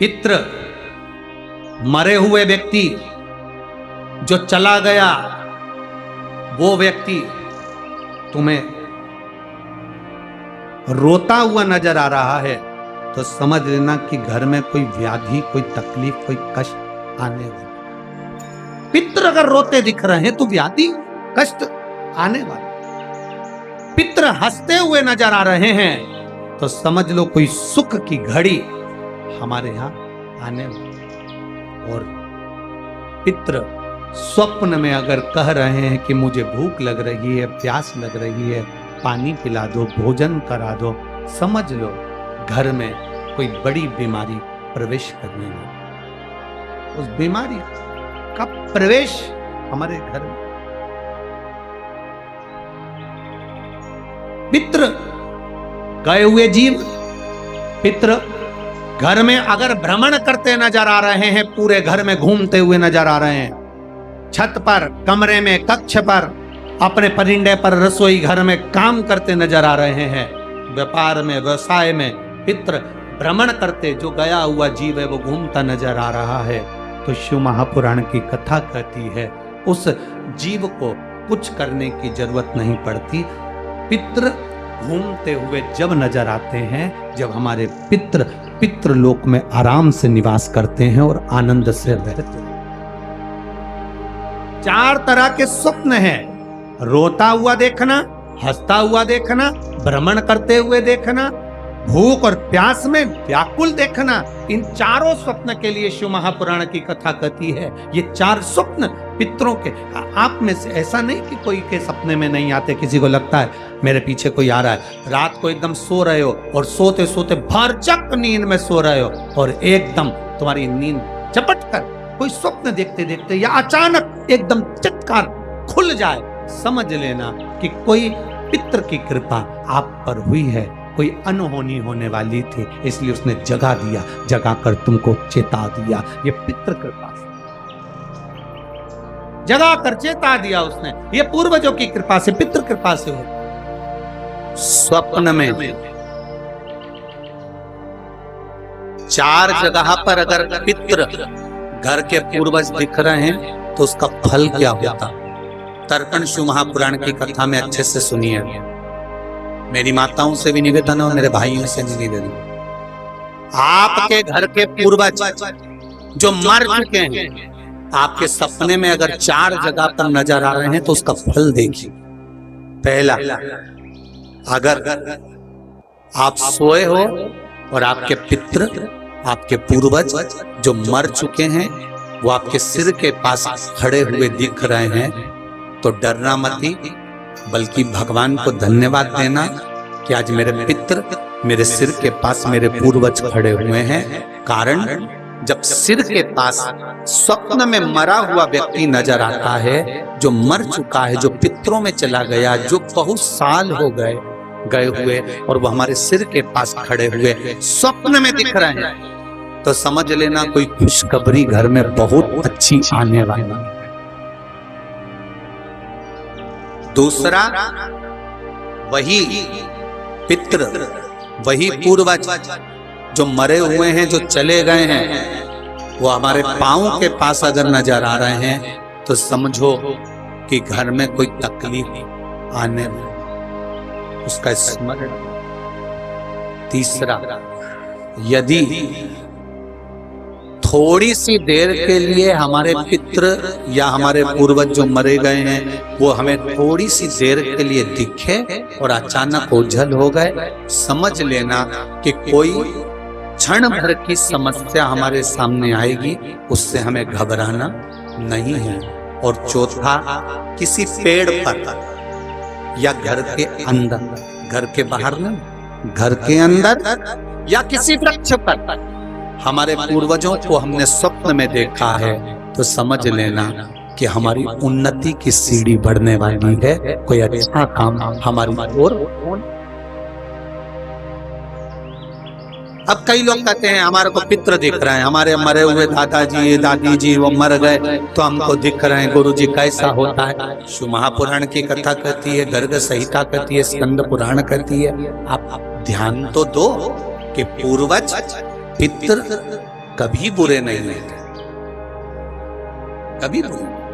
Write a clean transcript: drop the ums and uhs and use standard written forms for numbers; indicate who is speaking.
Speaker 1: पितृ मरे हुए व्यक्ति जो चला गया, वो व्यक्ति तुम्हें रोता हुआ नजर आ रहा है तो समझ लेना कि घर में कोई व्याधि, कोई तकलीफ, कोई कष्ट आने वाला। पितृ अगर रोते दिख रहे हैं तो व्याधि, कष्ट आने वाला। पितृ हंसते हुए नजर आ रहे हैं तो समझ लो कोई सुख की घड़ी हमारे यहां आने वाली। और पितृ स्वप्न में अगर कह रहे हैं कि मुझे भूख लग रही है, प्यास लग रही है, पानी पिला दो, भोजन करा दो, समझ लो घर में कोई बड़ी बीमारी प्रवेश करने वाली। उस बीमारी का प्रवेश हमारे घर में। पितृ गए हुए जीव, पितृ घर में अगर भ्रमण करते नजर आ रहे हैं, पूरे घर में घूमते हुए नजर आ रहे हैं, छत पर, कमरे में, कक्ष पर, अपने परिंदे पर, रसोई घर में काम करते नजर आ रहे हैं, व्यापार में, व्यवसाय में पितृ भ्रमण करते, जो गया हुआ जीव है वो घूमता नजर आ रहा है, तो शिव महापुराण की कथा कहती है उस जीव को कुछ करने की जरूरत नहीं पड़ती। पितृ घूमते हुए जब नजर आते हैं, जब हमारे पितृ पितृलोक में आराम से निवास करते हैं और आनंद से रहते हैं। 4 तरह के स्वप्न हैं: रोता हुआ देखना, हंसता हुआ देखना, भ्रमण करते हुए देखना, भूख और प्यास में व्याकुल देखना। इन चारों स्वप्न के लिए शिव महापुराण की कथा कहती है ये 4 स्वप्न पितरों के। आप में से ऐसा नहीं कि कोई के सपने में नहीं आते। किसी को लगता है मेरे पीछे कोई आ रहा है, रात को एकदम सो रहे हो और सोते सोते भरचक नींद में सो रहे हो और एकदम तुम्हारी नींद झपट कर कोई स्वप्न देखते देखते या अचानक एकदम चटकार खुल जाए, समझ लेना कि कोई पितृ की कृपा आप पर हुई है, कोई अनहोनी होने वाली थी, इसलिए उसने जगा दिया, जगा कर तुमको चेता दिया। ये पितृ कृपा से जगा कर चेता दिया उसने, ये पूर्वजों की कृपा से, पितृ कृपा से हो। स्वप्न में 4 जगह पर अगर पितृ घर के पूर्वज दिख रहे हैं तो उसका फल क्या होता? तर्पण शिव महापुराण की कथा में अच्छे से सुनिए। मेरी माताओं से भी निवेदन और मेरे भाइयों से भी निवेदन, आपके घर के पूर्वज जो मर चुके हैं, आपके सपने में अगर 4 जगह पर नजर आ रहे हैं तो उसका फल देखिए। पहला, अगर आप सोए हो और आपके पितृ, आपके पूर्वज जो मर चुके हैं वो आपके सिर के पास खड़े हुए दिख रहे हैं तो डरना मत ही, बल्कि भगवान को धन्यवाद देना कि आज मेरे पितृ मेरे सिर के पास, मेरे पूर्वज खड़े हुए हैं। कारण जब सिर के पास स्वप्न में मरा हुआ व्यक्ति नजर आता है, जो मर चुका है, जो पितरों में चला गया, जो बहुत साल हो गए हुए और वो हमारे सिर के पास खड़े हुए स्वप्न में दिख रहे हैं, तो समझ लेना कोई खुशखबरी घर में बहुत अच्छी आने वाली है। दूसरा, वही पितृ, वही पूर्वज जो मरे हुए हैं, जो चले गए हैं, वो हमारे पांव के पास अगर नजर आ रहे हैं तो समझो कि घर में कोई तकलीफ आने में, उसका स्मरण। तीसरा, यदि थोड़ी सी देर के लिए हमारे पितृ या हमारे पूर्वज जो मरे गए हैं वो हमें थोड़ी सी देर के लिए दिखे और अचानक ओझल हो गए, समझ लेना कि कोई क्षण भर की समस्या हमारे सामने आएगी, उससे हमें घबराना नहीं है। और चौथा, किसी पेड़ पर या घर के अंदर, घर के बाहर नहीं, घर के अंदर या किसी वृक्ष पर हमारे पूर्वजों को हमने स्वप्न में देखा है तो समझ लेना कि हमारी उन्नति की सीढ़ी बढ़ने वाली है, कोई अच्छा काम हमारी ओर। अब कई लोग कहते हैं हमारे को पितृ दिख रहे हैं, हमारे मरे हुए दादाजी दादी जी वो मर गए तो हमको दिख रहे हैं। गुरुजी कैसा होता है? शिव महापुराण की कथा कहती है, गर्ग संहिता कहती है, स्कंद पुराण कहती है। आप ध्यान तो दो कि पूर्वज पितृ कभी बुरे नहीं होते, कभी बुरे नहीं।